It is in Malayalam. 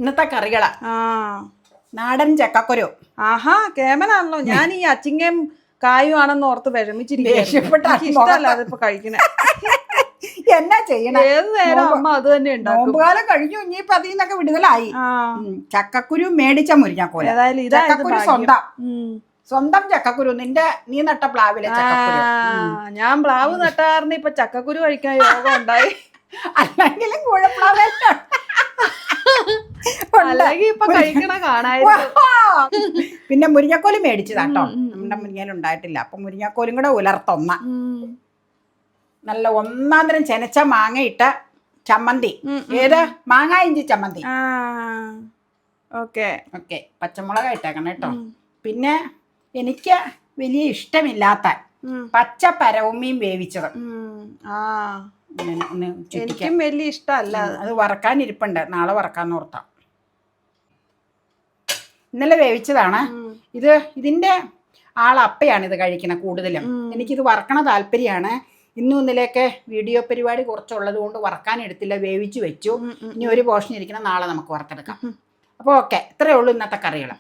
ഇന്നത്തെ കറികളാ. നാടൻ ചക്കക്കുരു. ആഹാ, കേമനാണല്ലോ. ഞാൻ ഈ അച്ചിങ്ങയും കായും ആണെന്ന് ഓർത്ത് വിഷമിച്ചിരിക്കല്ല അതിപ്പോ കഴിക്കണേ. എന്നാ ചെയ്യണ? ഏത് നേരം അമ്മ അത് തന്നെ ഉണ്ടാക്കും. നോമ്പുകാലം കഴിഞ്ഞു, ഇനിയിപ്പൊ അതിൽ നിന്നൊക്കെ വിടുതലായി. ചക്കക്കുരു മേടിച്ച മുരിങ്ങക്കോല്. ചക്കക്കുരു സ്വന്തം ചക്കക്കുരു. നീ നട്ട പ്ലാവിലെ ചക്കക്കുരു. ഞാൻ പ്ലാവ് നട്ടാറിന് ഇപ്പൊ ചക്കക്കുരു കഴിക്കാൻ യോഗം ഉണ്ടായി. അല്ലെങ്കിലും കൂഴപ്ലാവ് അല്ലെങ്കിൽ ഇപ്പൊ കഴിക്കണ കാണായിരുന്നു. പിന്നെ മുരിങ്ങക്കോല് മേടിച്ചതാട്ടോ. നമ്മുടെ മുരിങ്ങയിൽ ഉണ്ടായിട്ടില്ല. അപ്പൊ മുരിങ്ങക്കോലും കൂടെ ഉലർത്തൊന്ന നല്ല ഒന്നാന്തരം ചെനച്ച മാങ്ങ ഇട്ട ചമ്മന്തി. ഏത്? മാങ്ങ ഇഞ്ചി ചമ്മന്തി. Okay okay. പച്ചമുളക് ഇട്ടേക്കണം കേട്ടോ. പിന്നെ എനിക്ക് വലിയ ഇഷ്ടമില്ലാത്ത പച്ച പരവുമീൻ വേവിച്ചത്. എനിക്കും വലിയ ഇഷ്ടമല്ല. അത് വറക്കാനിരിപ്പുണ്ട്, നാളെ വറക്കാന്ന് ഓർത്താ. ഇന്നലെ വേവിച്ചതാണ് ഇത്. ഇതിന്റെ ആളപ്പയാണ് ഇത് കഴിക്കണ കൂടുതലും. എനിക്കിത് വറക്കണ താല്പര്യമാണ്. ഇന്നും ഇന്നലെയൊക്കെ വീഡിയോ പരിപാടി കുറച്ചുള്ളത് കൊണ്ട് വറക്കാൻ എടുത്തില്ല, വേവിച്ച് വെച്ചു. ഇനി ഒരു പോർഷൻ ഇരിക്കണം, നാളെ നമുക്ക് വറുത്തെടുക്കാം. അപ്പോൾ ഓക്കെ, ഇത്രയേ ഉള്ളൂ ഇന്നത്തെ കറികൾ.